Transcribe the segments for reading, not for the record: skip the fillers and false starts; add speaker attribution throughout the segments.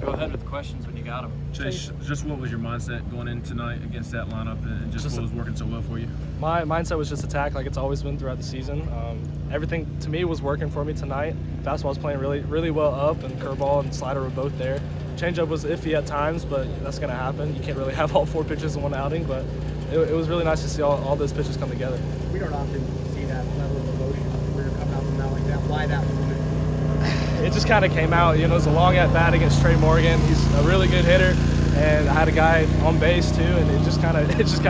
Speaker 1: Go ahead with questions when you got them.
Speaker 2: Chase, just what was your mindset going in tonight against that lineup, and just what was working so well for you?
Speaker 3: My mindset was just attack like it's always been throughout the season. Everything to me was working for me tonight. Fastball was playing really well up, and curveball and slider were both there. Changeup was iffy at times, but that's going to happen. You can't really have all 4 pitches in one outing, but it was really nice to see all those pitches come together.
Speaker 4: We don't often see that level of emotion when you're coming out from that like that. Why that moment?
Speaker 3: It just kind of came out. You know, it was a long at bat against Trey Morgan. He's a really good hitter, and I had a guy on base too, and it just kind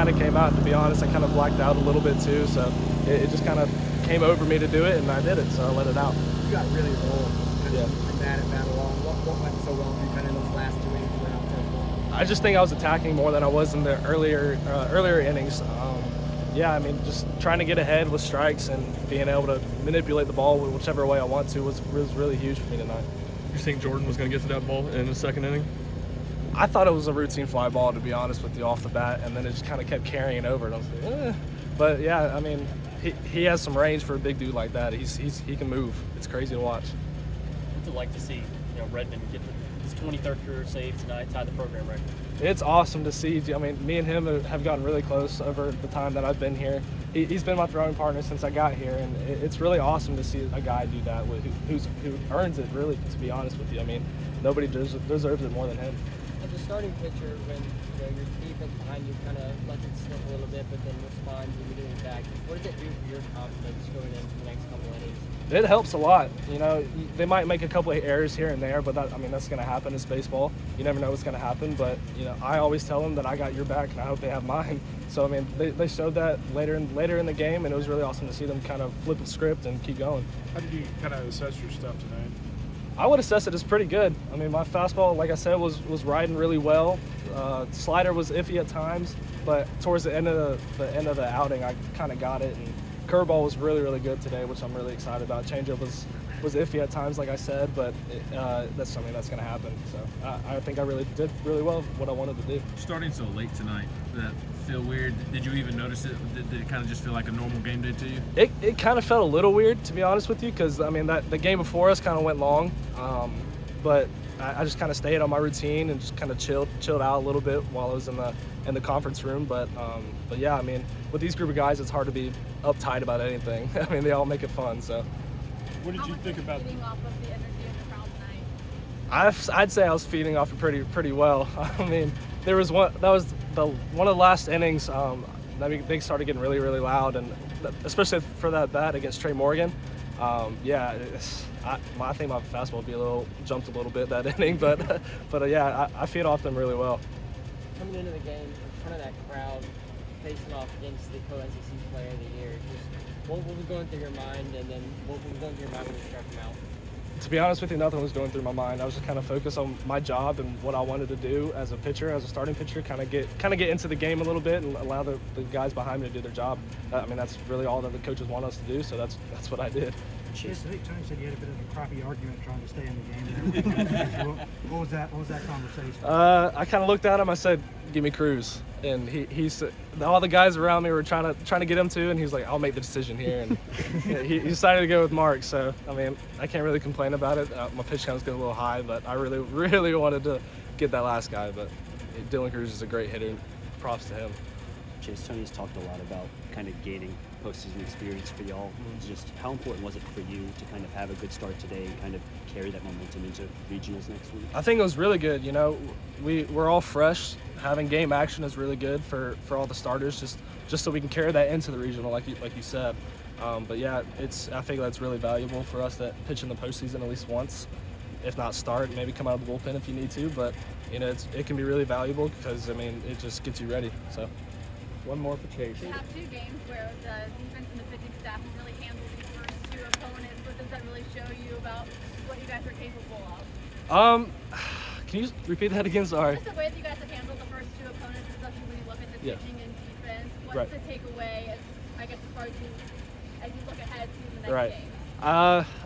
Speaker 3: of came out. To be honest, I kind of blacked out a little bit too, so it just kind of came over me to do it, and I did it. So I let it out.
Speaker 4: You got really rolled.
Speaker 3: Yeah.
Speaker 4: From that at bat along. What went so well for you kind of in those last 2 innings? Went out there?
Speaker 3: I just think I was attacking more than I was in the earlier innings. Yeah, I mean, just trying to get ahead with strikes and being able to manipulate the ball whichever way I want to was really huge for me tonight.
Speaker 5: You think Jordan was going to get to that ball in the second inning?
Speaker 3: I thought it was a routine fly ball, to be honest with you, off the bat, and then it just kind of kept carrying over. And I was like, eh. But yeah, I mean, he has some range for a big dude like that. He can move. It's crazy to watch.
Speaker 6: What's it like to see Redmond get his 23rd career save tonight, tie the program record?
Speaker 3: It's awesome to see. I mean, me and him have gotten really close over the time that I've been here. He's been my throwing partner since I got here, and it's really awesome to see a guy do that who earns it, really, to be honest with you. I mean, nobody deserves it more than him.
Speaker 7: As a starting pitcher, when your defense behind you kind of lets it slip a little bit, but then responds when you're doing it back, what does it do for your confidence going into the next couple innings?
Speaker 3: It helps a lot. You know, they might make a couple of errors here and there, but that's going to happen. It's baseball. You never know what's going to happen. But I always tell them that I got your back, and I hope they have mine. So I mean, they showed that later in the game, and it was really awesome to see them kind of flip the script and keep going.
Speaker 8: How did you kind of assess your stuff tonight?
Speaker 3: I would assess it as pretty good. I mean, my fastball, like I said, was riding really well. Slider was iffy at times, but towards the end of the outing, I kind of got it. And curveball was really good today, which I'm really excited about. Changeup was iffy at times, like I said, but that's something that's going to happen. So I think I really did really well what I wanted to do.
Speaker 2: Starting so late tonight, did that feel weird? Did you even notice it? Did it kind of just feel like a normal game day to you?
Speaker 3: It kind of felt a little weird, to be honest with you, because I mean the game before us kind of went long, but I just kind of stayed on my routine and just kind of chilled out a little bit while I was in the conference room. But yeah, I mean, with these group of guys, it's hard to be uptight about anything. I mean, they all make it fun. So.
Speaker 8: What did you think about
Speaker 9: feeding off of the energy in the crowd tonight?
Speaker 3: I'd say I was feeding off it pretty well. I mean, there was one of the last innings. They started getting really loud, and especially for that bat against Trey Morgan. Yeah, I think my fastball jumped a little bit that inning, but yeah, I feed off them really well.
Speaker 7: Coming into the game in front of that crowd, facing off against the co-SEC Player of the Year, just what was going through your mind, and then what was going through your mind when you struck him out?
Speaker 3: To be honest with you, nothing was going through my mind. I was just kind of focused on my job and what I wanted to do as a pitcher, as a starting pitcher, kind of get into the game a little bit and allow the guys behind me to do their job. I mean, that's really all that the coaches want us to do, so that's what I did.
Speaker 4: Chase, I think Tony said you had a bit of a crappy argument trying to stay in the game there. What was that conversation?
Speaker 3: I kind of looked at him. I said, "Give me Cruz," and he said, all the guys around me were trying to get him to, and he was like, "I'll make the decision here." And he decided to go with Mark. So I mean, I can't really complain about it. My pitch count was getting a little high, but I really wanted to get that last guy. But Dylan Cruz is a great hitter. Props to him.
Speaker 10: Chase, Tony's talked a lot about kind of gaining postseason experience for y'all. Just how important was it for you to kind of have a good start today and kind of carry that momentum into regionals next week?
Speaker 3: I think it was really good. We're all fresh. Having game action is really good for all the starters, just so we can carry that into the regional, like you said. But yeah, I think that's really valuable for us that pitch in the postseason at least once, if not start, maybe come out of the bullpen if you need to. But it can be really valuable because I mean it just gets you ready. So.
Speaker 8: One more for Chase.
Speaker 9: You have 2 games where the defense and the pitching staff has really handled these first 2 opponents. What does that really show you about what you guys are capable of?
Speaker 3: Can you repeat that again? Sorry.
Speaker 9: Just the way that you guys have handled the first 2 opponents, especially when you look at the pitching and defense. What's the takeaway, as far as you look ahead to the next game?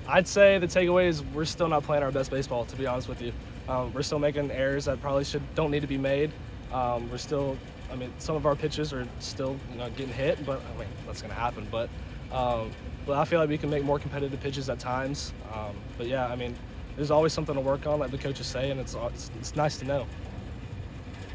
Speaker 3: I'd say the takeaway is we're still not playing our best baseball, to be honest with you. We're still making errors that probably don't need to be made. We're still. I mean, some of our pitches are still, getting hit, but I mean that's going to happen. But I feel like we can make more competitive pitches at times. But yeah, I mean, there's always something to work on, like the coaches say, and it's nice to know.